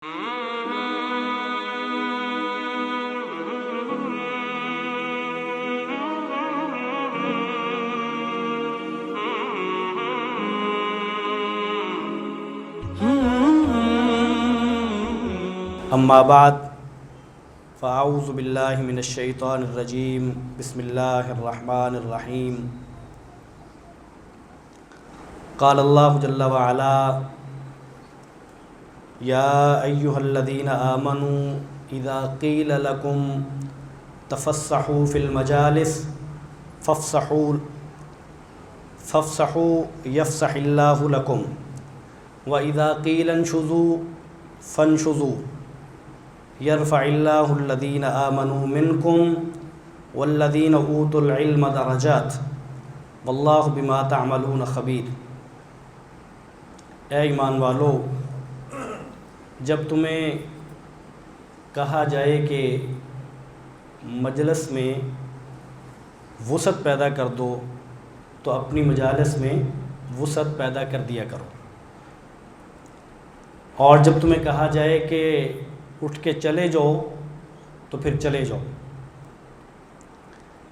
اما بعد فاعوذ باللہ من الشیطان الرجیم بسم اللہ الرحمن الرحیم قال اللہ جل وعلا یا ایہا الذین آمنوا اذا قیل لکم تفسحوا فی المجالس فافسحوا یفسح اللہ لکم واذا قیل انشزوا فانشزوا یرفع اللہ الذین آمنوا منکم والذین اوتوا العلم درجات واللہ بما تعملون خبیر۔ اے ایمان والو، جب تمہیں کہا جائے کہ مجلس میں وسعت پیدا کر دو تو اپنی مجالس میں وسعت پیدا کر دیا کرو، اور جب تمہیں کہا جائے کہ اٹھ کے چلے جاؤ تو پھر چلے جاؤ۔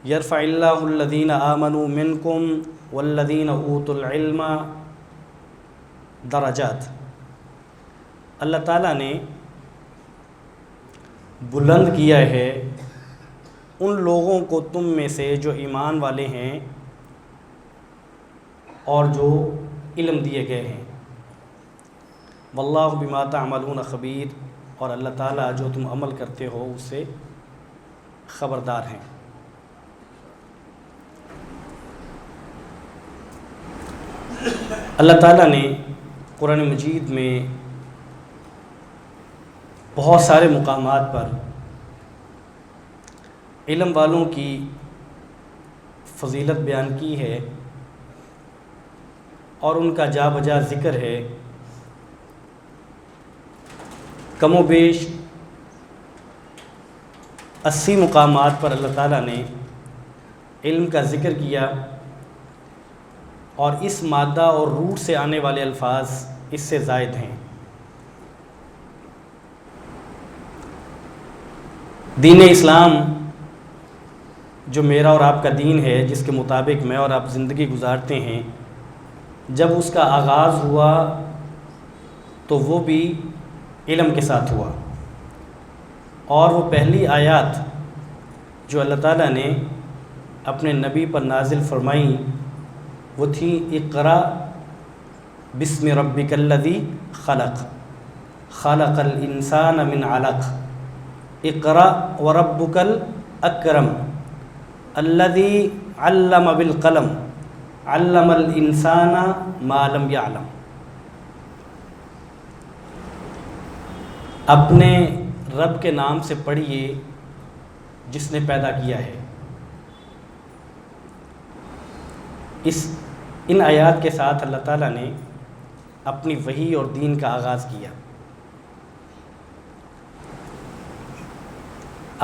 یرفع اللہ الذین آمنوا منکم والذین اوتوا العلم درجات، اللہ تعالیٰ نے بلند کیا ہے ان لوگوں کو تم میں سے جو ایمان والے ہیں اور جو علم دیے گئے ہیں۔ واللہ بما تعملون خبیر، اور اللہ تعالیٰ جو تم عمل کرتے ہو اس سے خبردار ہیں۔ اللہ تعالیٰ نے قرآن مجید میں بہت سارے مقامات پر علم والوں کی فضیلت بیان کی ہے اور ان کا جا بجا ذکر ہے۔ کم و بیش 80 مقامات پر اللہ تعالیٰ نے علم کا ذکر کیا، اور اس مادہ اور روٹ سے آنے والے الفاظ اس سے زائد ہیں۔ دین اسلام جو میرا اور آپ کا دین ہے، جس کے مطابق میں اور آپ زندگی گزارتے ہیں، جب اس کا آغاز ہوا تو وہ بھی علم کے ساتھ ہوا، اور وہ پہلی آیات جو اللہ تعالیٰ نے اپنے نبی پر نازل فرمائیں وہ تھی اقرأ بسم ربک الذی خلق خلق الانسان من علق اقرأ وربک الاکرم الذی علم بالقلم علم الانسان ما لم یعلم۔ اپنے رب کے نام سے پڑھیے جس نے پیدا کیا ہے۔ ان آیات کے ساتھ اللہ تعالیٰ نے اپنی وحی اور دین کا آغاز کیا۔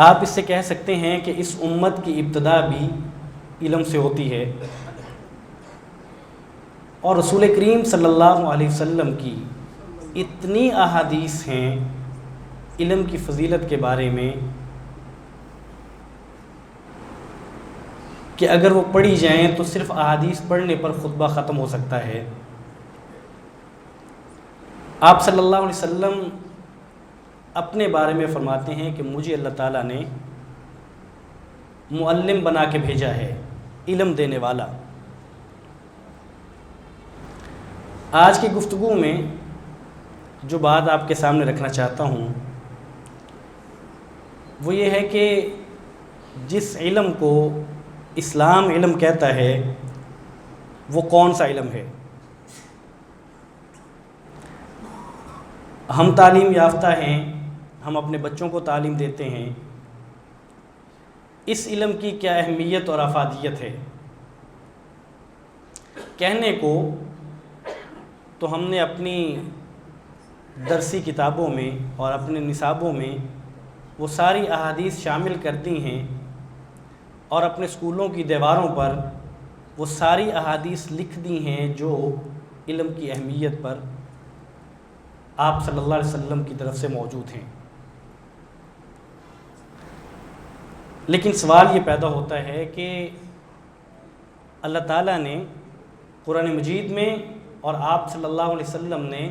آپ اس سے کہہ سکتے ہیں کہ اس امت کی ابتدا بھی علم سے ہوتی ہے، اور رسول کریم صلی اللہ علیہ وسلم کی اتنی احادیث ہیں علم کی فضیلت کے بارے میں کہ اگر وہ پڑھی جائیں تو صرف احادیث پڑھنے پر خطبہ ختم ہو سکتا ہے۔ آپ صلی اللہ علیہ وسلم اپنے بارے میں فرماتے ہیں کہ مجھے اللہ تعالیٰ نے معلم بنا کے بھیجا ہے، علم دینے والا۔ آج کی گفتگو میں جو بات آپ کے سامنے رکھنا چاہتا ہوں وہ یہ ہے کہ جس علم کو اسلام علم کہتا ہے وہ کون سا علم ہے؟ ہم تعلیم یافتہ ہیں، ہم اپنے بچوں کو تعلیم دیتے ہیں، اس علم کی کیا اہمیت اور افادیت ہے؟ کہنے کو تو ہم نے اپنی درسی کتابوں میں اور اپنے نصابوں میں وہ ساری احادیث شامل کر دی ہیں، اور اپنے اسکولوں کی دیواروں پر وہ ساری احادیث لکھ دی ہیں جو علم کی اہمیت پر آپ صلی اللہ علیہ وسلم کی طرف سے موجود ہیں۔ لیکن سوال یہ پیدا ہوتا ہے کہ اللہ تعالیٰ نے قرآن مجید میں اور آپ صلی اللہ علیہ وسلم نے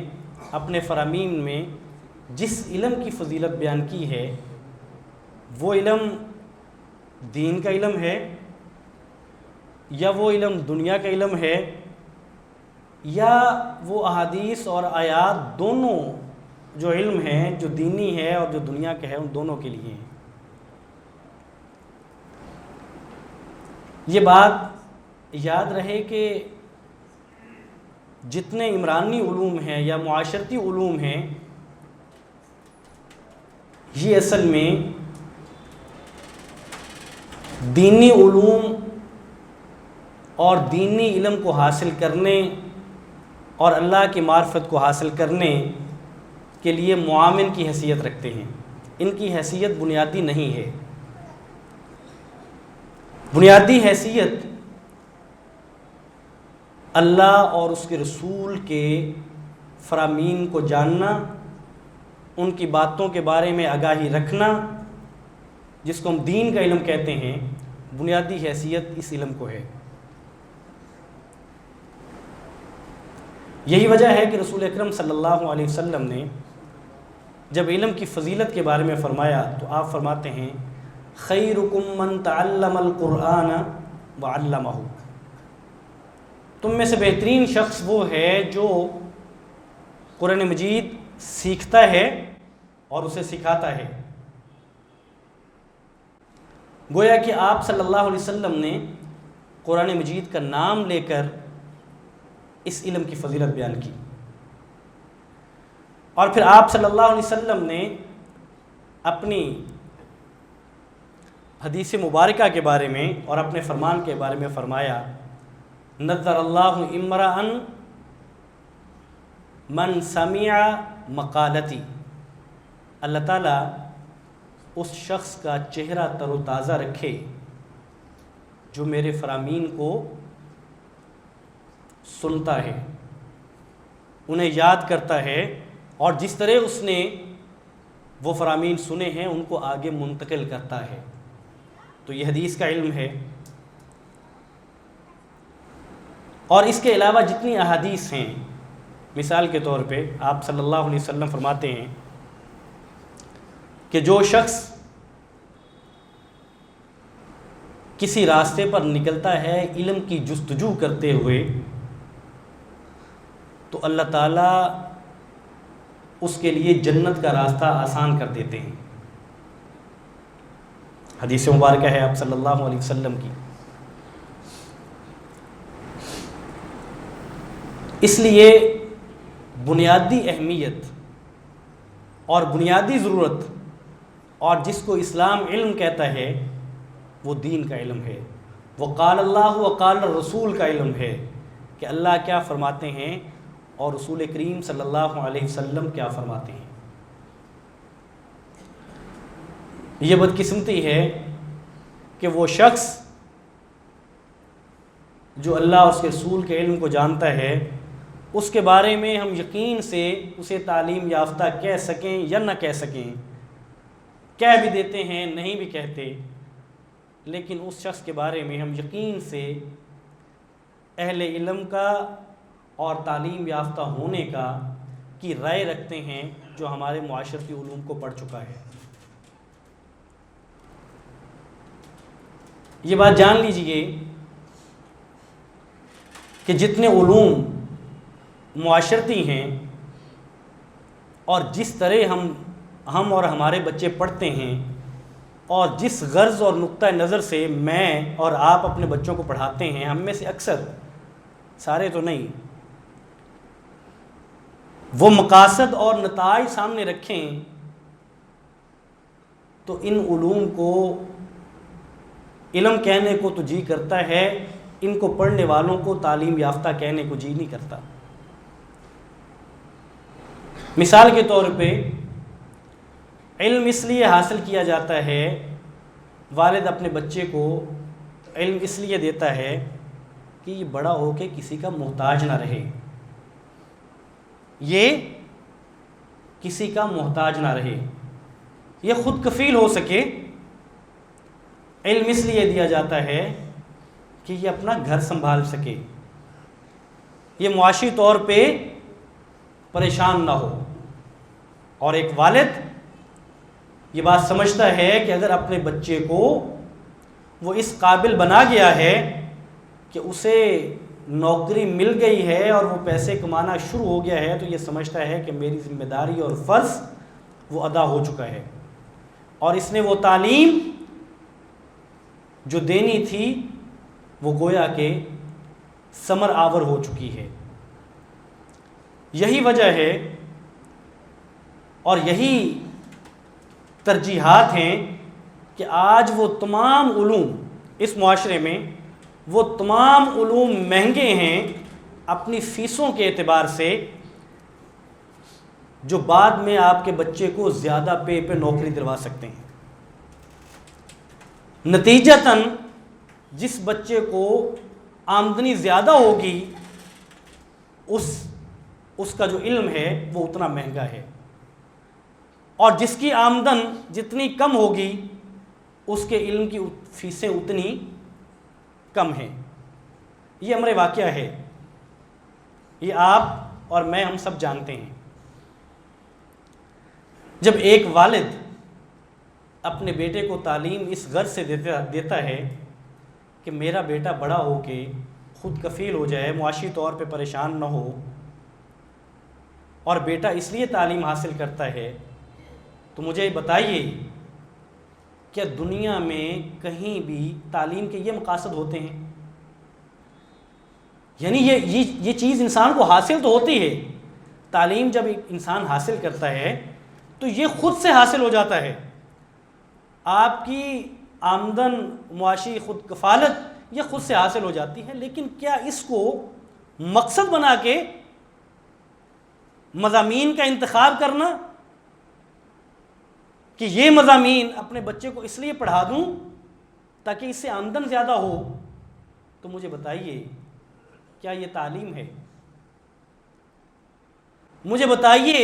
اپنے فرامین میں جس علم کی فضیلت بیان کی ہے وہ علم دین کا علم ہے یا وہ علم دنیا کا علم ہے یا وہ احادیث اور آیات دونوں جو علم ہیں، جو دینی ہے اور جو دنیا کا ہے، ان دونوں کے لیے ہیں۔ یہ بات یاد رہے کہ جتنے عمرانی علوم ہیں یا معاشرتی علوم ہیں، یہ اصل میں دینی علوم اور دینی علم کو حاصل کرنے اور اللہ کی معرفت کو حاصل کرنے کے لیے معاون کی حیثیت رکھتے ہیں۔ ان کی حیثیت بنیادی نہیں ہے۔ بنیادی حیثیت اللہ اور اس کے رسول کے فرامین کو جاننا، ان کی باتوں کے بارے میں آگاہی رکھنا، جس کو ہم دین کا علم کہتے ہیں، بنیادی حیثیت اس علم کو ہے۔ یہی وجہ ہے کہ رسول اکرم صلی اللہ علیہ وسلم نے جب علم کی فضیلت کے بارے میں فرمایا تو آپ فرماتے ہیں خیرکم من تعلم القرآن وعلمہ، تم میں سے بہترین شخص وہ ہے جو قرآن مجید سیکھتا ہے اور اسے سکھاتا ہے۔ گویا کہ آپ صلی اللہ علیہ وسلم نے قرآن مجید کا نام لے کر اس علم کی فضیلت بیان کی، اور پھر آپ صلی اللہ علیہ وسلم نے اپنی حدیث مبارکہ کے بارے میں اور اپنے فرمان کے بارے میں فرمایا نظر اللہ امرأ من سمع مقالتی، اللہ تعالیٰ اس شخص کا چہرہ تر و تازہ رکھے جو میرے فرامین کو سنتا ہے، انہیں یاد کرتا ہے، اور جس طرح اس نے وہ فرامین سنے ہیں ان کو آگے منتقل کرتا ہے۔ تو یہ حدیث کا علم ہے۔ اور اس کے علاوہ جتنی احادیث ہیں، مثال کے طور پہ آپ صلی اللہ علیہ وسلم فرماتے ہیں کہ جو شخص کسی راستے پر نکلتا ہے علم کی جستجو کرتے ہوئے تو اللہ تعالیٰ اس کے لیے جنت کا راستہ آسان کر دیتے ہیں۔ حدیث مبارکہ ہے آپ صلی اللہ علیہ وسلم کی۔ اس لیے بنیادی اہمیت اور بنیادی ضرورت اور جس کو اسلام علم کہتا ہے وہ دین کا علم ہے، وہ قال اللہ و قال الرسول کا علم ہے کہ اللہ کیا فرماتے ہیں اور رسول کریم صلی اللہ علیہ وسلم کیا فرماتے ہیں۔ یہ بدقسمتی ہے کہ وہ شخص جو اللہ اور اس کے رسول کے علم کو جانتا ہے اس کے بارے میں ہم یقین سے اسے تعلیم یافتہ کہہ سکیں یا نہ کہہ سکیں، کہہ بھی دیتے ہیں نہیں بھی کہتے، لیکن اس شخص کے بارے میں ہم یقین سے اہل علم کا اور تعلیم یافتہ ہونے کا کی رائے رکھتے ہیں جو ہمارے معاشرتی علوم کو پڑھ چکا ہے۔ یہ بات جان لیجئے کہ جتنے علوم معاشرتی ہیں اور جس طرح ہم اور ہمارے بچے پڑھتے ہیں اور جس غرض اور نقطہ نظر سے میں اور آپ اپنے بچوں کو پڑھاتے ہیں، ہم میں سے اکثر، سارے تو نہیں، وہ مقاصد اور نتائج سامنے رکھیں تو ان علوم کو علم کہنے کو تو جی کرتا ہے، ان کو پڑھنے والوں کو تعلیم یافتہ کہنے کو جی نہیں کرتا۔ مثال کے طور پہ علم اس لیے حاصل کیا جاتا ہے، والد اپنے بچے کو علم اس لیے دیتا ہے کہ یہ بڑا ہو کے کسی کا محتاج نہ رہے، یہ کسی کا محتاج نہ رہے، یہ خود کفیل ہو سکے۔ علم اس لیے دیا جاتا ہے کہ یہ اپنا گھر سنبھال سکے، یہ معاشی طور پہ پریشان نہ ہو۔ اور ایک والد یہ بات سمجھتا ہے کہ اگر اپنے بچے کو وہ اس قابل بنا گیا ہے کہ اسے نوکری مل گئی ہے اور وہ پیسے کمانا شروع ہو گیا ہے، تو یہ سمجھتا ہے کہ میری ذمہ داری اور فرض وہ ادا ہو چکا ہے، اور اس نے وہ تعلیم جو دینی تھی وہ گویا کہ ثمر آور ہو چکی ہے۔ یہی وجہ ہے اور یہی ترجیحات ہیں کہ آج وہ تمام علوم اس معاشرے میں، وہ تمام علوم مہنگے ہیں اپنی فیسوں کے اعتبار سے، جو بعد میں آپ کے بچے کو زیادہ پے پہ نوکری دلوا سکتے ہیں۔ نتیجتاً جس بچے کو آمدنی زیادہ ہوگی اس کا جو علم ہے وہ اتنا مہنگا ہے، اور جس کی آمدن جتنی کم ہوگی اس کے علم کی فیسیں اتنی کم ہیں۔ یہ امر واقعہ ہے، یہ آپ اور میں ہم سب جانتے ہیں۔ جب ایک والد اپنے بیٹے کو تعلیم اس غرض سے دیتا ہے کہ میرا بیٹا بڑا ہو کے خود کفیل ہو جائے، معاشی طور پہ پریشان نہ ہو، اور بیٹا اس لیے تعلیم حاصل کرتا ہے، تو مجھے بتائیے کیا دنیا میں کہیں بھی تعلیم کے یہ مقاصد ہوتے ہیں؟ یعنی یہ چیز انسان کو حاصل تو ہوتی ہے، تعلیم جب انسان حاصل کرتا ہے تو یہ خود سے حاصل ہو جاتا ہے۔ آپ کی آمدن، معاشی خود کفالت یہ خود سے حاصل ہو جاتی ہے، لیکن کیا اس کو مقصد بنا کے مضامین کا انتخاب کرنا کہ یہ مضامین اپنے بچے کو اس لیے پڑھا دوں تاکہ اس سے آمدن زیادہ ہو، تو مجھے بتائیے کیا یہ تعلیم ہے؟ مجھے بتائیے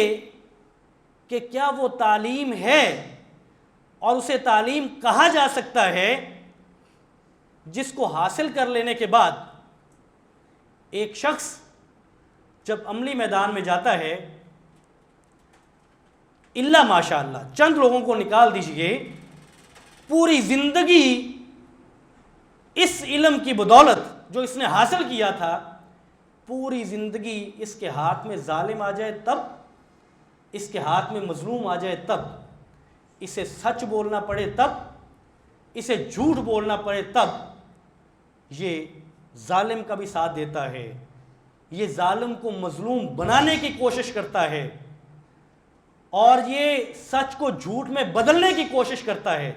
کہ کیا وہ تعلیم ہے اور اسے تعلیم کہا جا سکتا ہے جس کو حاصل کر لینے کے بعد ایک شخص جب عملی میدان میں جاتا ہے، الا ماشاء اللہ چند لوگوں کو نکال دیجئے، پوری زندگی اس علم کی بدولت جو اس نے حاصل کیا تھا، پوری زندگی اس کے ہاتھ میں ظالم آ جائے تب، اس کے ہاتھ میں مظلوم آ جائے تب، اسے سچ بولنا پڑے تب، اسے جھوٹ بولنا پڑے تب، یہ ظالم کا بھی ساتھ دیتا ہے، یہ ظالم کو مظلوم بنانے کی کوشش کرتا ہے، اور یہ سچ کو جھوٹ میں بدلنے کی کوشش کرتا ہے۔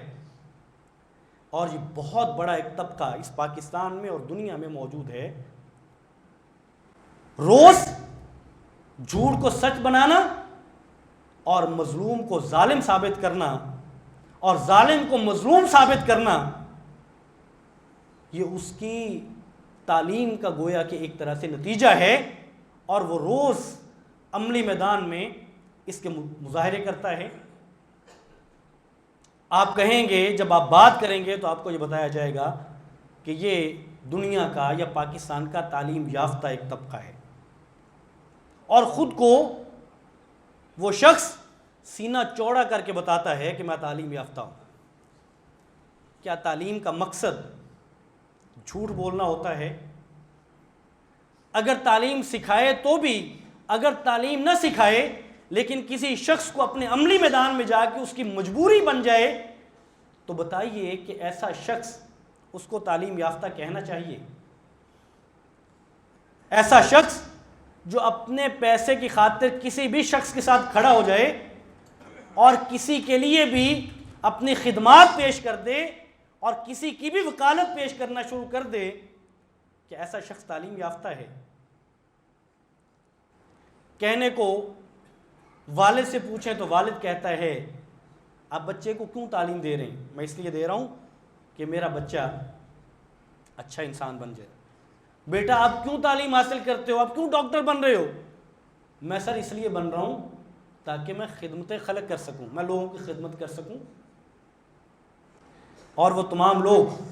اور یہ بہت بڑا ایک طبقہ اس پاکستان میں اور دنیا میں موجود ہے، روز جھوٹ کو سچ بنانا اور مظلوم کو ظالم ثابت کرنا اور ظالم کو مظلوم ثابت کرنا، یہ اس کی تعلیم کا گویا کہ ایک طرح سے نتیجہ ہے، اور وہ روز عملی میدان میں اس کے مظاہرے کرتا ہے۔ آپ کہیں گے، جب آپ بات کریں گے تو آپ کو یہ بتایا جائے گا کہ یہ دنیا کا یا پاکستان کا تعلیم یافتہ ایک طبقہ ہے، اور خود کو وہ شخص سینہ چوڑا کر کے بتاتا ہے کہ میں تعلیم یافتہ ہوں۔ کیا تعلیم کا مقصد جھوٹ بولنا ہوتا ہے؟ اگر تعلیم سکھائے تو بھی، اگر تعلیم نہ سکھائے لیکن کسی شخص کو اپنے عملی میدان میں جا کے اس کی مجبوری بن جائے، تو بتائیے کہ ایسا شخص اس کو تعلیم یافتہ کہنا چاہیے؟ ایسا شخص جو اپنے پیسے کی خاطر کسی بھی شخص کے ساتھ کھڑا ہو جائے اور کسی کے لیے بھی اپنی خدمات پیش کر دے اور کسی کی بھی وکالت پیش کرنا شروع کر دے، کہ ایسا شخص تعلیم یافتہ ہے؟ کہنے کو والد سے پوچھیں تو والد کہتا ہے آپ بچے کو کیوں تعلیم دے رہے ہیں؟ میں اس لیے دے رہا ہوں کہ میرا بچہ اچھا انسان بن جائے۔ بیٹا آپ کیوں تعلیم حاصل کرتے ہو؟ آپ کیوں ڈاکٹر بن رہے ہو؟ میں سر اس لیے بن رہا ہوں تاکہ میں خدمت خلق کر سکوں، میں لوگوں کی خدمت کر سکوں۔ اور وہ تمام لوگ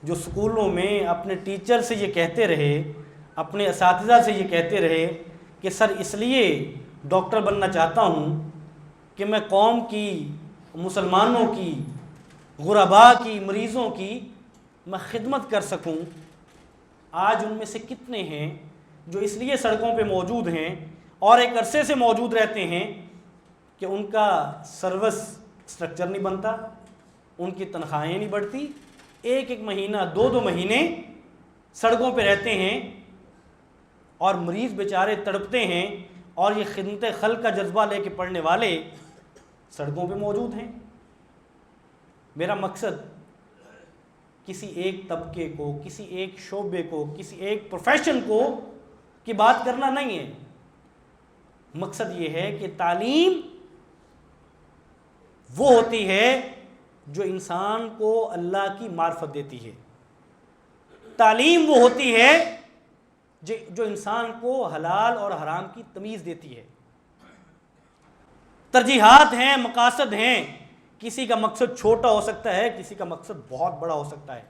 جو اسکولوں میں اپنے ٹیچر سے یہ کہتے رہے، اپنے اساتذہ سے یہ کہتے رہے کہ سر اس لیے ڈاکٹر بننا چاہتا ہوں کہ میں قوم کی، مسلمانوں کی، غرباء کی، مریضوں کی میں خدمت کر سکوں، آج ان میں سے کتنے ہیں جو اس لیے سڑکوں پہ موجود ہیں اور ایک عرصے سے موجود رہتے ہیں کہ ان کا سروس سٹرکچر نہیں بنتا، ان کی تنخواہیں نہیں بڑھتی، ایک ایک مہینہ، دو دو مہینے سڑکوں پہ رہتے ہیں اور مریض بیچارے تڑپتے ہیں، اور یہ خدمت خلق کا جذبہ لے کے پڑھنے والے سڑکوں پہ موجود ہیں۔ میرا مقصد کسی ایک طبقے کو، کسی ایک شعبے کو، کسی ایک پروفیشن کو کی بات کرنا نہیں ہے، مقصد یہ ہے کہ تعلیم وہ ہوتی ہے جو انسان کو اللہ کی معرفت دیتی ہے، تعلیم وہ ہوتی ہے جو انسان کو حلال اور حرام کی تمیز دیتی ہے۔ ترجیحات ہیں، مقاصد ہیں، کسی کا مقصد چھوٹا ہو سکتا ہے، کسی کا مقصد بہت بڑا ہو سکتا ہے۔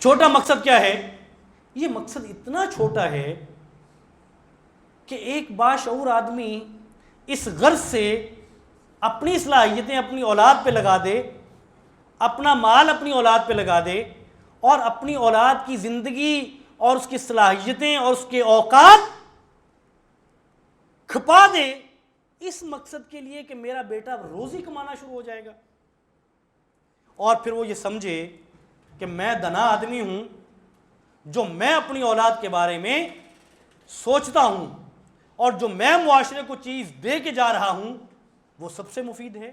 چھوٹا مقصد کیا ہے؟ یہ مقصد اتنا چھوٹا ہے کہ ایک باشعور آدمی اس غرض سے اپنی صلاحیتیں اپنی اولاد پہ لگا دے، اپنا مال اپنی اولاد پہ لگا دے، اور اپنی اولاد کی زندگی اور اس کی صلاحیتیں اور اس کے اوقات کھپا دے اس مقصد کے لیے کہ میرا بیٹا روزی کمانا شروع ہو جائے گا، اور پھر وہ یہ سمجھے کہ میں دنا آدمی ہوں، جو میں اپنی اولاد کے بارے میں سوچتا ہوں اور جو میں معاشرے کو چیز دے کے جا رہا ہوں وہ سب سے مفید ہے،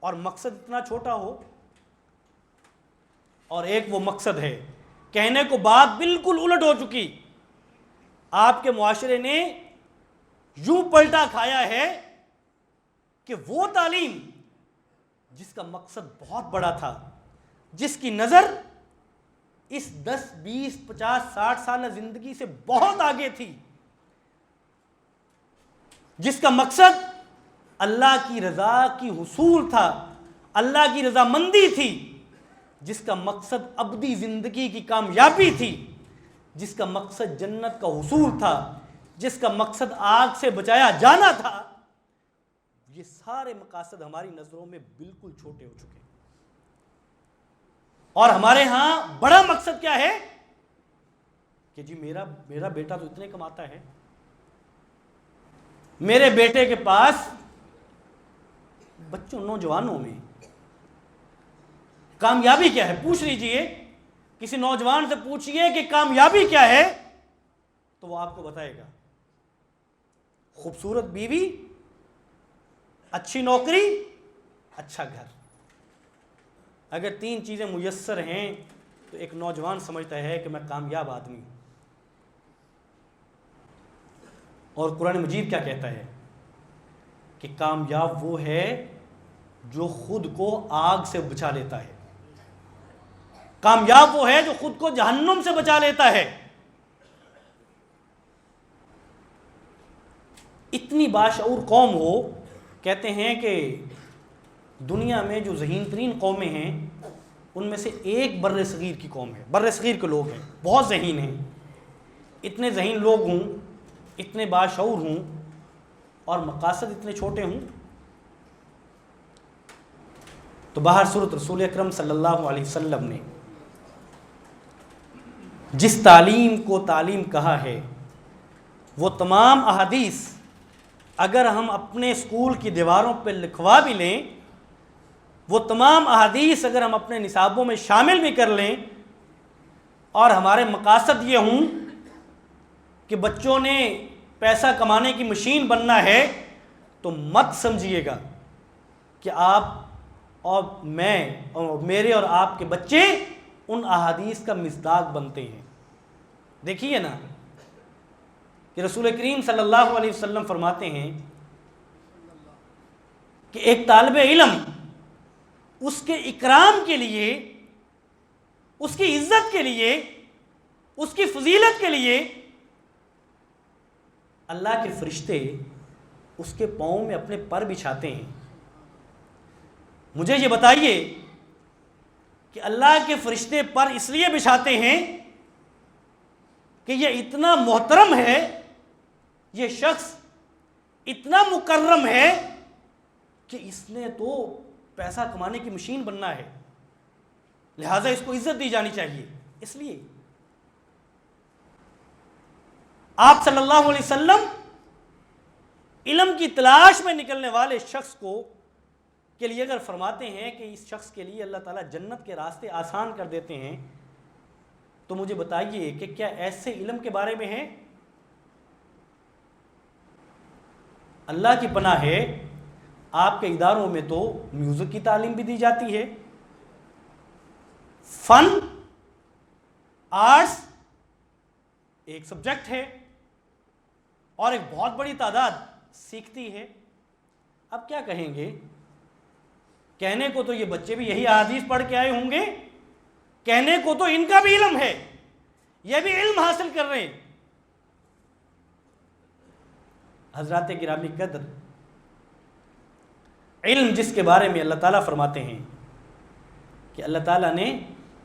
اور مقصد اتنا چھوٹا ہو۔ اور ایک وہ مقصد ہے، کہنے کو بات بالکل الٹ ہو چکی، آپ کے معاشرے نے یوں پلٹا کھایا ہے کہ وہ تعلیم جس کا مقصد بہت بڑا تھا، جس کی نظر اس 10 20 50 60 سالہ زندگی سے بہت آگے تھی، جس کا مقصد اللہ کی رضا کی حصول تھا، اللہ کی رضامندی تھی، جس کا مقصد ابدی زندگی کی کامیابی تھی، جس کا مقصد جنت کا حصول تھا، جس کا مقصد آگ سے بچایا جانا تھا، یہ سارے مقاصد ہماری نظروں میں بالکل چھوٹے ہو چکے ہیں۔ اور ہمارے ہاں بڑا مقصد کیا ہے کہ جی میرا بیٹا تو اتنے کماتا ہے، میرے بیٹے کے پاس بچوں نوجوانوں میں کامیابی کیا ہے، پوچھ لیجئے کسی نوجوان سے پوچھئے کہ کامیابی کیا ہے تو وہ آپ کو بتائے گا خوبصورت بیوی، اچھی نوکری، اچھا گھر۔ اگر 3 چیزیں میسر ہیں تو ایک نوجوان سمجھتا ہے کہ میں کامیاب آدمی ہوں۔ اور قرآن مجید کیا کہتا ہے کہ کامیاب وہ ہے جو خود کو آگ سے بچا لیتا ہے، کامیاب وہ ہے جو خود کو جہنم سے بچا لیتا ہے۔ اتنی باشعور قوم ہو، کہتے ہیں کہ دنیا میں جو ذہین ترین قومیں ہیں ان میں سے ایک بر صغیر کی قوم ہے، بر صغیر کے لوگ ہیں، بہت ذہین ہیں۔ اتنے ذہین لوگ ہوں، اتنے باشعور ہوں اور مقاصد اتنے چھوٹے ہوں، تو باہر صورت رسول اکرم صلی اللہ علیہ وسلم نے جس تعلیم کو تعلیم کہا ہے وہ تمام احادیث اگر ہم اپنے اسکول کی دیواروں پہ لکھوا بھی لیں، وہ تمام احادیث اگر ہم اپنے نصابوں میں شامل بھی کر لیں، اور ہمارے مقاصد یہ ہوں کہ بچوں نے پیسہ کمانے کی مشین بننا ہے، تو مت سمجھیے گا کہ آپ اور میں اور میرے اور آپ کے بچے ان احادیث کا مصداق بنتے ہیں۔ دیکھیے نا کہ رسول کریم صلی اللہ علیہ وسلم فرماتے ہیں کہ ایک طالب علم اس کے اکرام کے لیے، اس کی عزت کے لیے، اس کی فضیلت کے لیے اللہ کے فرشتے اس کے پاؤں میں اپنے پر بچھاتے ہیں. مجھے یہ بتائیے کہ اللہ کے فرشتے پر اس لیے بچھاتے ہیں کہ یہ اتنا محترم ہے, یہ شخص اتنا مکرم ہے کہ اس نے تو پیسہ کمانے کی مشین بننا ہے, لہٰذا اس کو عزت دی جانی چاہیے. اس لیے آپ صلی اللہ علیہ وسلم علم کی تلاش میں نکلنے والے شخص کو کے لیے اگر فرماتے ہیں کہ اس شخص کے لیے اللہ تعالیٰ جنت کے راستے آسان کر دیتے ہیں, تو مجھے بتائیے کہ کیا ایسے علم کے بارے میں ہے؟ اللہ کی پناہ ہے, آپ کے اداروں میں تو میوزک کی تعلیم بھی دی جاتی ہے, فن آرٹس ایک سبجیکٹ ہے اور ایک بہت بڑی تعداد سیکھتی ہے. اب کیا کہیں گے؟ کہنے کو تو یہ بچے بھی یہی احادیث پڑھ کے آئے ہوں گے, کہنے کو تو ان کا بھی علم ہے, یہ بھی علم حاصل کر رہے ہیں. حضرات گرامی قدر, علم جس کے بارے میں اللہ تعالیٰ فرماتے ہیں کہ اللہ تعالیٰ نے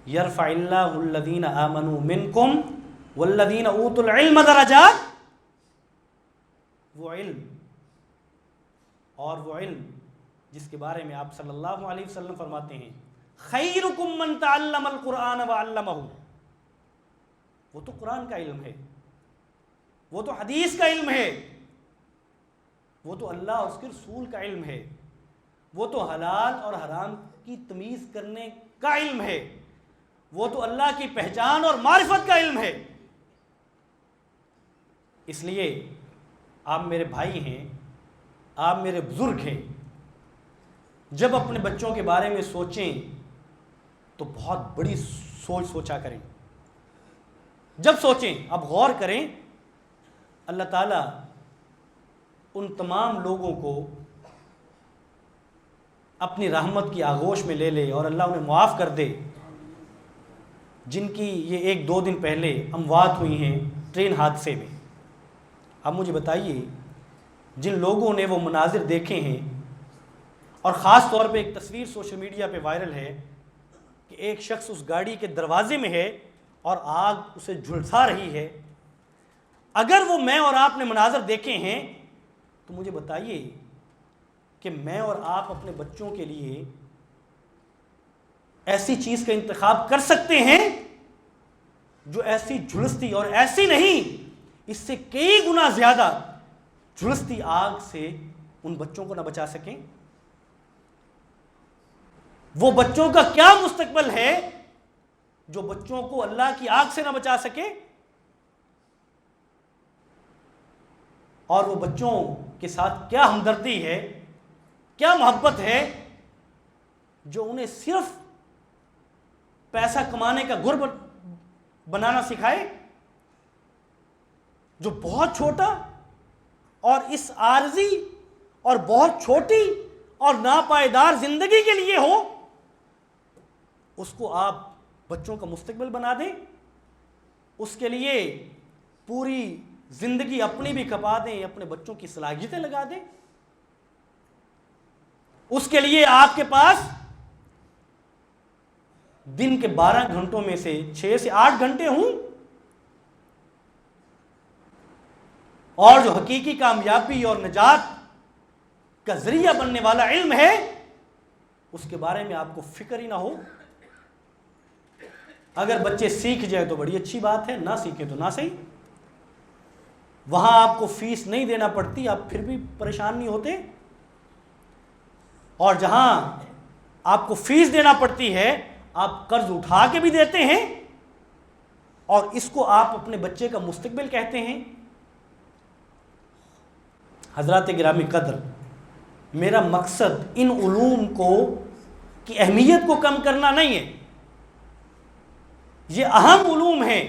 یرفع اللہ الذین آمنوا منکم والذین اوتوا العلم درجات, وہ علم اور وہ علم جس کے بارے میں آپ صلی اللہ علیہ وسلم فرماتے ہیں خیرکم من تعلم القرآن وعلمہ, وہ تو قرآن کا علم ہے, وہ تو حدیث کا علم ہے, وہ تو اللہ اور اس کے رسول کا علم ہے, وہ تو حلال اور حرام کی تمیز کرنے کا علم ہے, وہ تو اللہ کی پہچان اور معرفت کا علم ہے. اس لیے آپ میرے بھائی ہیں, آپ میرے بزرگ ہیں, جب اپنے بچوں کے بارے میں سوچیں تو بہت بڑی سوچ سوچا کریں. جب سوچیں اب غور کریں, اللہ تعالیٰ ان تمام لوگوں کو اپنی رحمت کی آغوش میں لے لے اور اللہ انہیں معاف کر دے جن کی یہ 1-2 دن پہلے اموات ہوئی ہیں ٹرین حادثے میں. اب مجھے بتائیے, جن لوگوں نے وہ مناظر دیکھے ہیں, اور خاص طور پہ ایک تصویر سوشل میڈیا پہ وائرل ہے کہ ایک شخص اس گاڑی کے دروازے میں ہے اور آگ اسے جھلسا رہی ہے, اگر وہ میں اور آپ نے مناظر دیکھے ہیں تو مجھے بتائیے کہ میں اور آپ اپنے بچوں کے لیے ایسی چیز کا انتخاب کر سکتے ہیں جو ایسی جھلستی اور ایسی نہیں اس سے کئی گنا زیادہ جھلستی آگ سے ان بچوں کو نہ بچا سکیں؟ وہ بچوں کا کیا مستقبل ہے جو بچوں کو اللہ کی آگ سے نہ بچا سکے؟ اور وہ بچوں کے ساتھ کیا ہمدردی ہے, کیا محبت ہے جو انہیں صرف پیسہ کمانے کا گھر بنانا سکھائے, جو بہت چھوٹا اور اس عارضی اور بہت چھوٹی اور ناپائیدار زندگی کے لیے ہو, اس کو آپ بچوں کا مستقبل بنا دیں, اس کے لیے پوری زندگی اپنی بھی کھپا دیں, اپنے بچوں کی صلاحیتیں لگا دیں, اس کے لیے آپ کے پاس دن کے 12 گھنٹوں میں سے 6 سے 8 گھنٹے ہوں, اور جو حقیقی کامیابی اور نجات کا ذریعہ بننے والا علم ہے اس کے بارے میں آپ کو فکر ہی نہ ہو. اگر بچے سیکھ جائے تو بڑی اچھی بات ہے, نہ سیکھیں تو نہ صحیح. وہاں آپ کو فیس نہیں دینا پڑتی, آپ پھر بھی پریشان نہیں ہوتے, اور جہاں آپ کو فیس دینا پڑتی ہے آپ قرض اٹھا کے بھی دیتے ہیں, اور اس کو آپ اپنے بچے کا مستقبل کہتے ہیں. حضرات گرامی قدر, میرا مقصد ان علوم کو کی اہمیت کو کم کرنا نہیں ہے, یہ اہم علوم ہیں.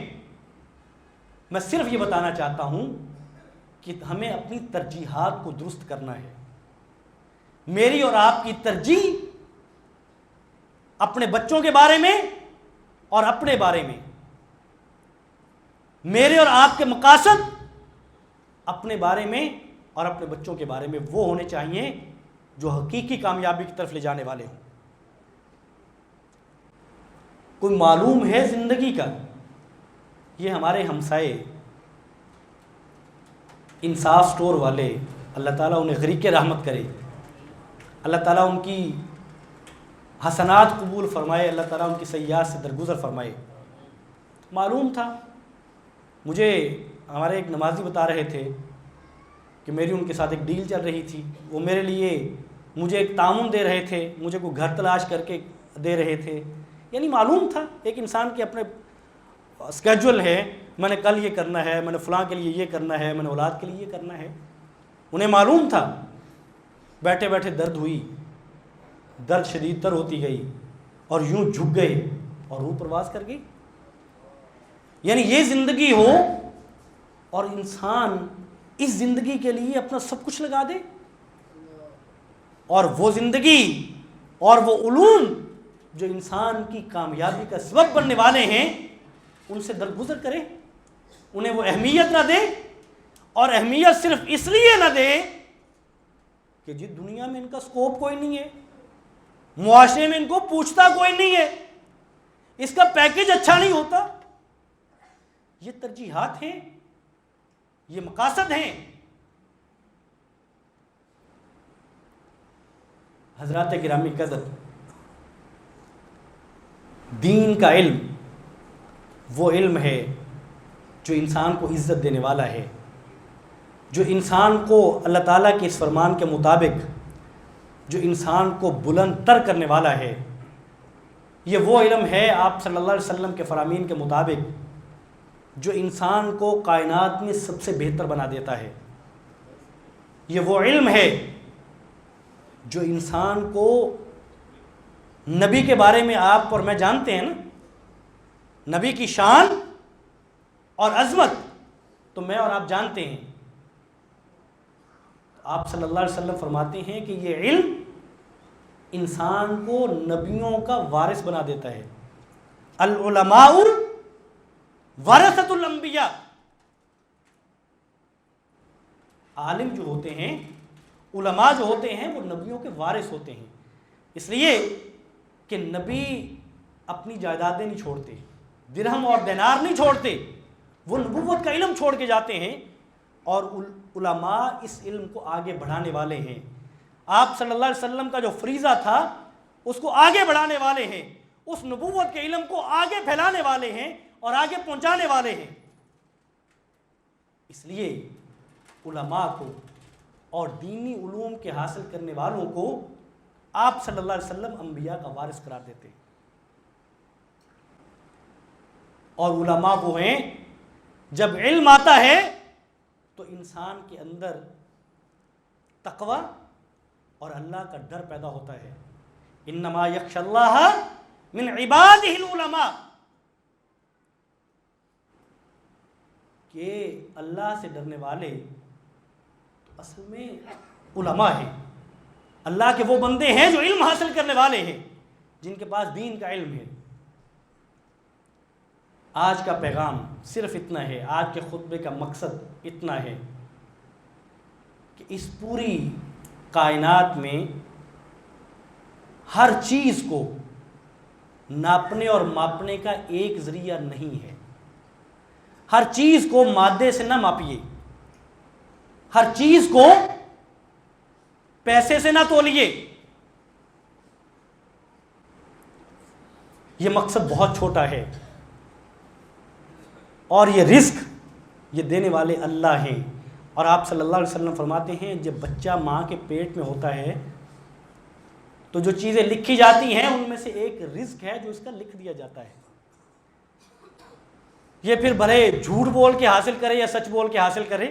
میں صرف یہ بتانا چاہتا ہوں کہ ہمیں اپنی ترجیحات کو درست کرنا ہے. میری اور آپ کی ترجیح اپنے بچوں کے بارے میں اور اپنے بارے میں, میرے اور آپ کے مقاصد اپنے بارے میں اور اپنے بچوں کے بارے میں وہ ہونے چاہیے جو حقیقی کامیابی کی طرف لے جانے والے ہوں. کوئی معلوم ہے زندگی کا، یہ ہمارے ہمسائے انصاف سٹور والے، اللہ تعالیٰ انہیں غریق رحمت کرے، اللہ تعالیٰ ان کی حسنات قبول فرمائے، اللہ تعالیٰ ان کی سیئات سے درگزر فرمائے. معلوم تھا مجھے، ہمارے ایک نمازی بتا رہے تھے کہ میری ان کے ساتھ ایک ڈیل چل رہی تھی. وہ میرے لیے مجھے ایک تعاون دے رہے تھے، مجھے کوئی گھر تلاش کر کے دے رہے تھے. یعنی معلوم تھا ایک انسان کے اپنے اسکیجول ہے، میں نے کل یہ کرنا ہے، میں نے فلاں کے لیے یہ کرنا ہے، میں نے اولاد کے لیے یہ کرنا ہے. انہیں معلوم تھا. بیٹھے بیٹھے درد ہوئی، درد شدید تر ہوتی گئی اور یوں جھک گئے اور روح پرواز کر گئی. یعنی یہ زندگی ہو اور انسان اس زندگی کے لیے اپنا سب کچھ لگا دے، اور وہ زندگی اور وہ علوم جو انسان کی کامیابی کا سبب بننے والے ہیں ان سے درگزر کرے، انہیں وہ اہمیت نہ دے. اور اہمیت صرف اس لیے نہ دے کہ جی دنیا میں ان کا سکوپ کوئی نہیں ہے، معاشرے میں ان کو پوچھتا کوئی نہیں ہے، اس کا پیکج اچھا نہیں ہوتا. یہ ترجیحات ہیں، یہ مقاصد ہیں. حضرات گرامی قدر، دین کا علم وہ علم ہے جو انسان کو عزت دینے والا ہے، جو انسان کو اللہ تعالیٰ کے اس فرمان کے مطابق جو انسان کو بلند تر کرنے والا ہے. یہ وہ علم ہے آپ صلی اللہ علیہ وسلم کے فرامین کے مطابق جو انسان کو کائنات میں سب سے بہتر بنا دیتا ہے. یہ وہ علم ہے جو انسان کو نبی کے بارے میں آپ اور میں جانتے ہیں نا، نبی کی شان اور عظمت تو میں اور آپ جانتے ہیں. آپ صلی اللہ علیہ وسلم فرماتے ہیں کہ یہ علم انسان کو نبیوں کا وارث بنا دیتا ہے. العلماء ورثۃ الانبیاء. عالم جو ہوتے ہیں، علماء جو ہوتے ہیں، وہ نبیوں کے وارث ہوتے ہیں. اس لیے کہ نبی اپنی جائیدادیں نہیں چھوڑتے، درہم اور دینار نہیں چھوڑتے، وہ نبوت کا علم چھوڑ کے جاتے ہیں، اور علماء اس علم کو آگے بڑھانے والے ہیں. آپ صلی اللہ علیہ وسلم کا جو فریضہ تھا اس کو آگے بڑھانے والے ہیں، اس نبوت کے علم کو آگے پھیلانے والے ہیں اور آگے پہنچانے والے ہیں. اس لیے علماء کو اور دینی علوم کے حاصل کرنے والوں کو آپ صلی اللہ علیہ وسلم انبیاء کا وارث قرار دیتے ہیں. اور علماء وہ ہیں جب علم آتا ہے تو انسان کے اندر تقوی اور اللہ کا ڈر پیدا ہوتا ہے. انما یخشی اللہ من عبادہ العلماء، کہ اللہ سے ڈرنے والے تو اصل میں علماء ہیں. اللہ کے وہ بندے ہیں جو علم حاصل کرنے والے ہیں، جن کے پاس دین کا علم ہے. آج کا پیغام صرف اتنا ہے، آج کے خطبے کا مقصد اتنا ہے کہ اس پوری کائنات میں ہر چیز کو ناپنے اور ماپنے کا ایک ذریعہ نہیں ہے. ہر چیز کو مادے سے نہ ماپیے، ہر چیز کو پیسے سے نہ تولیے. یہ مقصد بہت چھوٹا ہے، اور یہ رزق یہ دینے والے اللہ ہیں. اور آپ صلی اللہ علیہ وسلم فرماتے ہیں جب بچہ ماں کے پیٹ میں ہوتا ہے تو جو چیزیں لکھی جاتی ہیں ان میں سے ایک رزق ہے جو اس کا لکھ دیا جاتا ہے. یہ پھر بھلے جھوٹ بول کے حاصل کرے یا سچ بول کے حاصل کرے،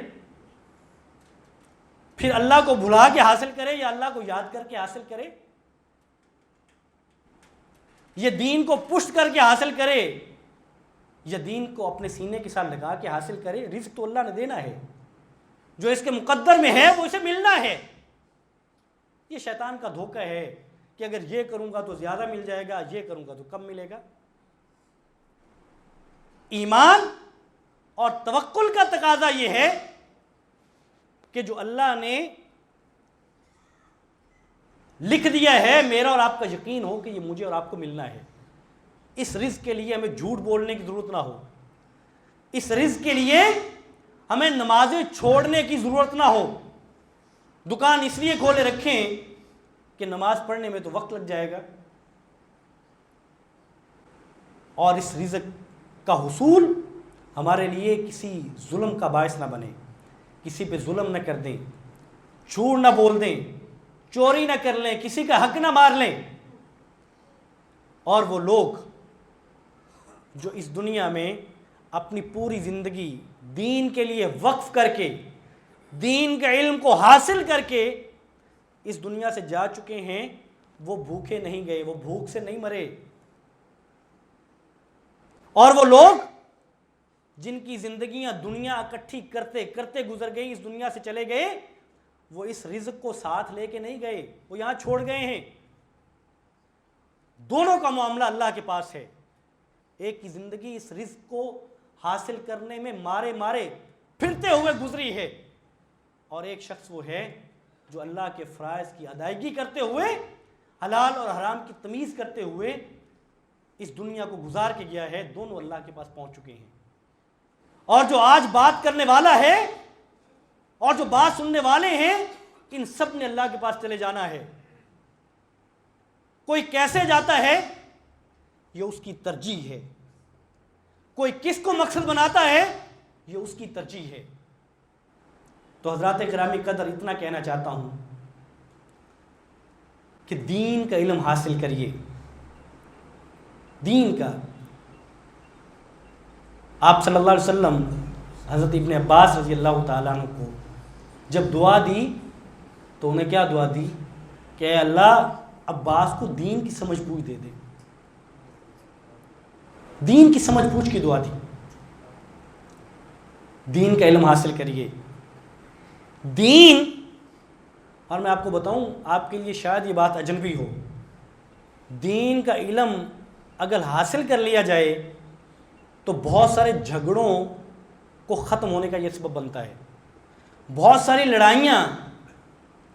پھر اللہ کو بھلا کے حاصل کرے یا اللہ کو یاد کر کے حاصل کرے، یہ دین کو پشت کر کے حاصل کرے یا دین کو اپنے سینے کے ساتھ لگا کے حاصل کرے، رزق تو اللہ نے دینا ہے. جو اس کے مقدر میں ہے وہ اسے ملنا ہے. یہ شیطان کا دھوکہ ہے کہ اگر یہ کروں گا تو زیادہ مل جائے گا، یہ کروں گا تو کم ملے گا. ایمان اور توکل کا تقاضا یہ ہے کہ جو اللہ نے لکھ دیا ہے میرا اور آپ کا یقین ہو کہ یہ مجھے اور آپ کو ملنا ہے. اس رزق کے لیے ہمیں جھوٹ بولنے کی ضرورت نہ ہو. اس رزق کے لیے ہمیں نمازیں چھوڑنے کی ضرورت نہ ہو. دکان اس لیے کھولے رکھیں کہ نماز پڑھنے میں تو وقت لگ جائے گا, اور اس رزق کا حصول ہمارے لیے کسی ظلم کا باعث نہ بنے, کسی پہ ظلم نہ کر دیں, جھوٹ نہ بول دیں, چوری نہ کر لیں, کسی کا حق نہ مار لیں. اور وہ لوگ جو اس دنیا میں اپنی پوری زندگی دین کے لیے وقف کر کے, دین کے علم کو حاصل کر کے اس دنیا سے جا چکے ہیں, وہ بھوکے نہیں گئے, وہ بھوک سے نہیں مرے. اور وہ لوگ جن کی زندگیاں دنیا اکٹھی کرتے کرتے گزر گئی, اس دنیا سے چلے گئے, وہ اس رزق کو ساتھ لے کے نہیں گئے, وہ یہاں چھوڑ گئے ہیں. دونوں کا معاملہ اللہ کے پاس ہے. ایک کی زندگی اس رزق کو حاصل کرنے میں مارے مارے پھرتے ہوئے گزری ہے, اور ایک شخص وہ ہے جو اللہ کے فرائض کی ادائیگی کرتے ہوئے, حلال اور حرام کی تمیز کرتے ہوئے اس دنیا کو گزار کے گیا ہے. دونوں اللہ کے پاس پہنچ چکے ہیں. اور جو آج بات کرنے والا ہے اور جو بات سننے والے ہیں, ان سب نے اللہ کے پاس چلے جانا ہے. کوئی کیسے جاتا ہے یہ اس کی ترجیح ہے, کوئی کس کو مقصد بناتا ہے یہ اس کی ترجیح ہے. تو حضرات گرامی قدر اتنا کہنا چاہتا ہوں کہ دین کا علم حاصل کریے. دین کا, آپ صلی اللہ علیہ وسلم حضرت ابن عباس رضی اللہ تعالیٰ عنہ کو جب دعا دی تو انہیں کیا دعا دی کہ اے اللہ عباس کو دین کی سمجھ بوجھ دے دے. دین کی سمجھ بوجھ کی دعا دی. دین کا علم حاصل کریے. دین, اور میں آپ کو بتاؤں, آپ کے لیے شاید یہ بات اجنبی ہو, دین کا علم اگر حاصل کر لیا جائے تو بہت سارے جھگڑوں کو ختم ہونے کا یہ سبب بنتا ہے. بہت ساری لڑائیاں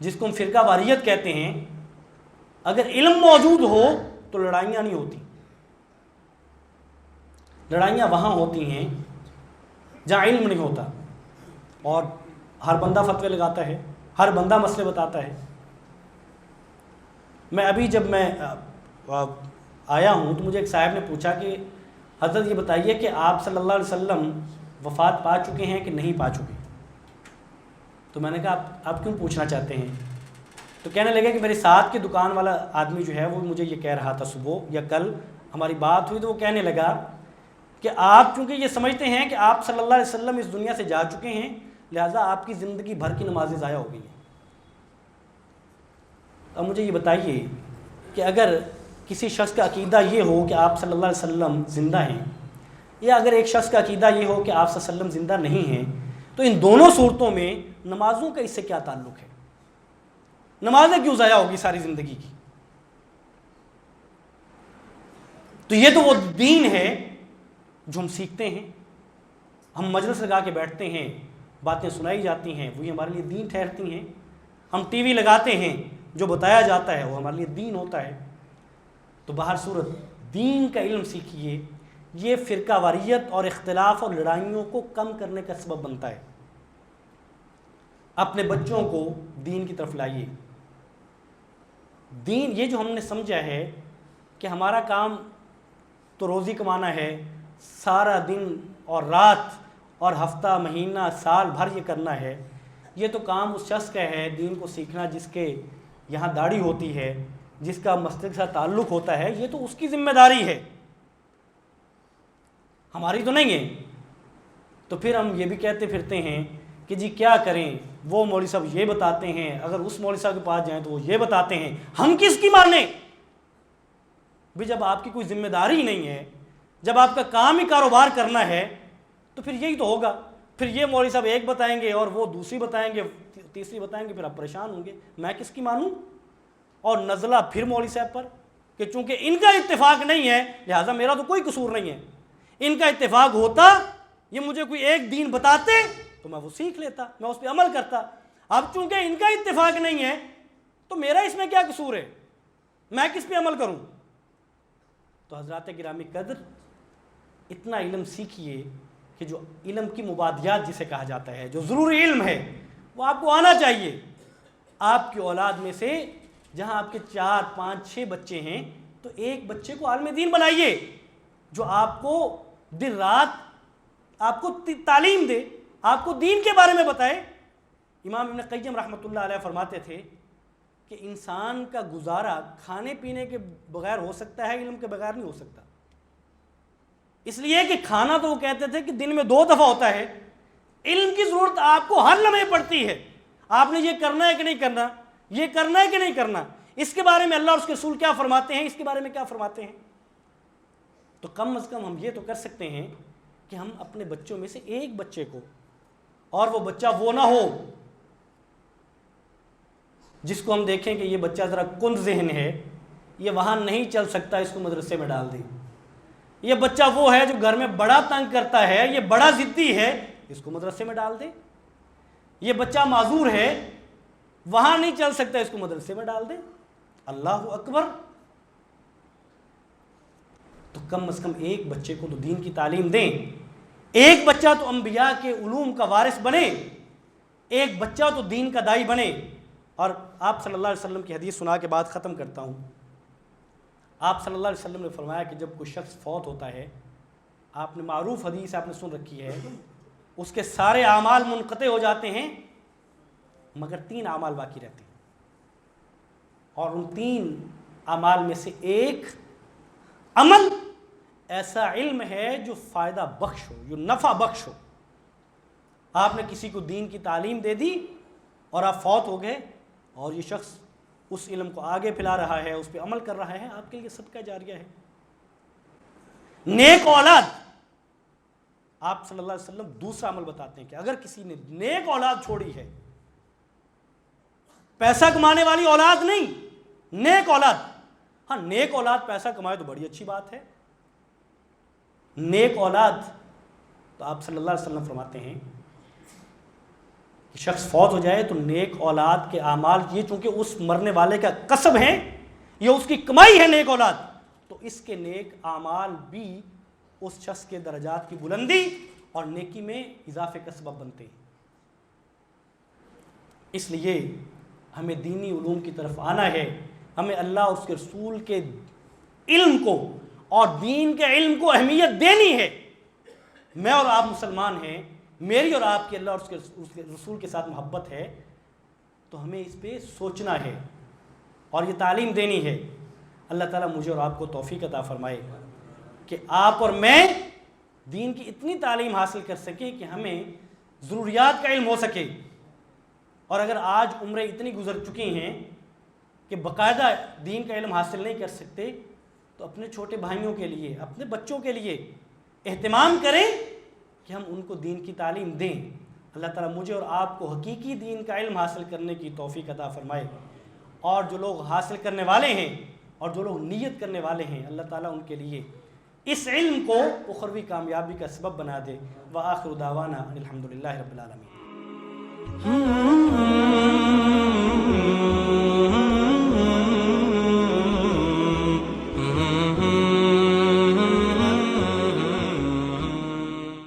جس کو ہم فرقہ واریت کہتے ہیں, اگر علم موجود ہو تو لڑائیاں نہیں ہوتی. لڑائیاں وہاں ہوتی ہیں جہاں علم نہیں ہوتا, اور ہر بندہ فتوے لگاتا ہے, ہر بندہ مسئلے بتاتا ہے. میں ابھی جب میں آیا ہوں تو مجھے ایک صاحب نے پوچھا کہ حضرت یہ بتائیے کہ آپ صلی اللہ علیہ وسلم وفات پا چکے ہیں کہ نہیں پا چکے. تو میں نے کہا آپ کیوں پوچھنا چاہتے ہیں؟ تو کہنے لگے کہ میرے ساتھ کے دکان والا آدمی جو ہے وہ مجھے یہ کہہ رہا تھا, صبح یا کل ہماری بات ہوئی تو وہ کہنے لگا کہ آپ چونکہ یہ سمجھتے ہیں کہ آپ صلی اللہ علیہ وسلم اس دنیا سے جا چکے ہیں, لہٰذا آپ کی زندگی بھر کی نمازیں ضائع ہو گئی ہیں. اب مجھے یہ بتائیے کہ اگر کسی شخص کا عقیدہ یہ ہو کہ آپ صلی اللہ علیہ وسلم زندہ ہیں, یا اگر ایک شخص کا عقیدہ یہ ہو کہ آپ صلی اللہ علیہ وسلم زندہ نہیں ہیں, تو ان دونوں صورتوں میں نمازوں کا اس سے کیا تعلق ہے؟ نمازیں کیوں ضائع ہوگی ساری زندگی کی؟ تو یہ تو وہ دین ہے جو ہم سیکھتے ہیں. ہم مجلس لگا کے بیٹھتے ہیں, باتیں سنائی جاتی ہیں, وہی ہمارے لیے دین ٹھہرتی ہیں. ہم ٹی وی لگاتے ہیں, جو بتایا جاتا ہے وہ ہمارے لیے دین ہوتا ہے. تو بہر صورت دین کا علم سیکھیے. یہ فرقہ واریت اور اختلاف اور لڑائیوں کو کم کرنے کا سبب بنتا ہے. اپنے بچوں کو دین کی طرف لائیے. دین, یہ جو ہم نے سمجھا ہے کہ ہمارا کام تو روزی کمانا ہے, سارا دن اور رات اور ہفتہ مہینہ سال بھر یہ کرنا ہے, یہ تو کام اس شخص کا ہے دین کو سیکھنا جس کے یہاں داڑھی ہوتی ہے, جس کا مسجد سے تعلق ہوتا ہے. یہ تو اس کی ذمہ داری ہے, ہماری تو نہیں ہے. تو پھر ہم یہ بھی کہتے پھرتے ہیں کہ جی کیا کریں, وہ مولوی صاحب یہ بتاتے ہیں, اگر اس مولوی صاحب کے پاس جائیں تو وہ یہ بتاتے ہیں, ہم کس کی مانیں؟ بھی جب آپ کی کوئی ذمہ داری ہی نہیں ہے, جب آپ کا کام ہی کاروبار کرنا ہے, تو پھر یہی تو ہوگا. پھر یہ مولوی صاحب ایک بتائیں گے اور وہ دوسری بتائیں گے, تیسری بتائیں گے, پھر آپ پریشان ہوں گے میں کس کی مانوں. اور نزلہ پھر مولوی صاحب پر کہ چونکہ ان کا اتفاق نہیں ہے لہٰذا میرا تو کوئی قصور نہیں ہے. ان کا اتفاق ہوتا, یہ مجھے کوئی ایک دین بتاتے تو میں وہ سیکھ لیتا, میں اس پہ عمل کرتا. اب چونکہ ان کا اتفاق نہیں ہے تو میرا اس میں کیا قصور ہے، میں کس پہ عمل کروں؟ تو حضرات گرامی قدر، اتنا علم سیکھیے کہ جو علم کی مبادیات جسے کہا جاتا ہے، جو ضروری علم ہے وہ آپ کو آنا چاہیے۔ آپ کی اولاد میں سے جہاں آپ کے 4 5 6 بچے ہیں تو ایک بچے کو عالم دین بنائیے، جو آپ کو دن رات آپ کو تعلیم دے، آپ کو دین کے بارے میں بتائے۔ امام ابن قیم رحمۃ اللہ علیہ فرماتے تھے کہ انسان کا گزارا کھانے پینے کے بغیر ہو سکتا ہے، علم کے بغیر نہیں ہو سکتا۔ اس لیے کہ کھانا تو وہ کہتے تھے کہ دن میں 2 دفعہ ہوتا ہے، علم کی ضرورت آپ کو ہر لمحے پڑتی ہے۔ آپ نے یہ کرنا ہے کہ نہیں کرنا، یہ کرنا ہے کہ نہیں کرنا، اس کے بارے میں اللہ اور اس کے رسول کیا فرماتے ہیں، اس کے بارے میں کیا فرماتے ہیں۔ تو کم از کم ہم یہ تو کر سکتے ہیں کہ ہم اپنے بچوں میں سے ایک بچے کو، اور وہ بچہ وہ نہ ہو جس کو ہم دیکھیں کہ یہ بچہ ذرا کند ذہن ہے، یہ وہاں نہیں چل سکتا، اس کو مدرسے میں ڈال دیں۔ یہ بچہ وہ ہے جو گھر میں بڑا تنگ کرتا ہے، یہ بڑا ضدی ہے، اس کو مدرسے میں ڈال دیں۔ یہ بچہ معذور ہے، وہاں نہیں چل سکتا، اس کو مدرسے میں ڈال دیں۔ اللہ اکبر۔ تو کم از کم ایک بچے کو تو دین کی تعلیم دیں، ایک بچہ تو انبیاء کے علوم کا وارث بنے، ایک بچہ تو دین کا داعی بنے۔ اور آپ صلی اللہ علیہ وسلم کی حدیث سنا کے بعد ختم کرتا ہوں۔ آپ صلی اللہ علیہ وسلم نے فرمایا کہ جب کوئی شخص فوت ہوتا ہے، آپ نے معروف حدیث آپ نے سن رکھی ہے، اس کے سارے اعمال منقطع ہو جاتے ہیں مگر 3 اعمال باقی رہتے ہیں، اور ان 3 اعمال میں سے ایک عمل ایسا علم ہے جو فائدہ بخش ہو، جو نفع بخش ہو۔ آپ نے کسی کو دین کی تعلیم دے دی اور آپ فوت ہو گئے، اور یہ شخص اس علم کو آگے پھیلا رہا ہے، اس پہ عمل کر رہا ہے، آپ کے لیے صدقہ جاریہ ہے۔ نیک اولاد، آپ صلی اللہ علیہ وسلم دوسرا عمل بتاتے ہیں کہ اگر کسی نے نیک اولاد چھوڑی ہے، پیسہ کمانے والی اولاد نہیں، نیک اولاد۔ ہاں نیک اولاد پیسہ کمائے تو بڑی اچھی بات ہے، نیک اولاد تو آپ صلی اللہ علیہ وسلم فرماتے ہیں کہ شخص فوت ہو جائے تو نیک اولاد کے اعمال، یہ چونکہ اس مرنے والے کا کسب ہے، یہ اس کی کمائی ہے نیک اولاد، تو اس کے نیک اعمال بھی اس شخص کے درجات کی بلندی اور نیکی میں اضافے کا سبب بنتے ہیں۔ اس لیے ہمیں دینی علوم کی طرف آنا ہے، ہمیں اللہ اور اس کے رسول کے علم کو اور دین کے علم کو اہمیت دینی ہے۔ میں اور آپ مسلمان ہیں، میری اور آپ کی اللہ اور اس کے رسول کے ساتھ محبت ہے، تو ہمیں اس پہ سوچنا ہے اور یہ تعلیم دینی ہے۔ اللہ تعالیٰ مجھے اور آپ کو توفیق عطا فرمائے کہ آپ اور میں دین کی اتنی تعلیم حاصل کر سکیں کہ ہمیں ضروریات کا علم ہو سکے۔ اور اگر آج عمریں اتنی گزر چکی ہیں کہ باقاعدہ دین کا علم حاصل نہیں کر سکتے، تو اپنے چھوٹے بھائیوں کے لیے، اپنے بچوں کے لیے اہتمام کریں کہ ہم ان کو دین کی تعلیم دیں۔ اللہ تعالیٰ مجھے اور آپ کو حقیقی دین کا علم حاصل کرنے کی توفیق عطا فرمائے، اور جو لوگ حاصل کرنے والے ہیں اور جو لوگ نیت کرنے والے ہیں، اللہ تعالیٰ ان کے لیے اس علم کو اخروی کامیابی کا سبب بنا دے۔ وآخر دعوانا الحمدللہ رب العالمین۔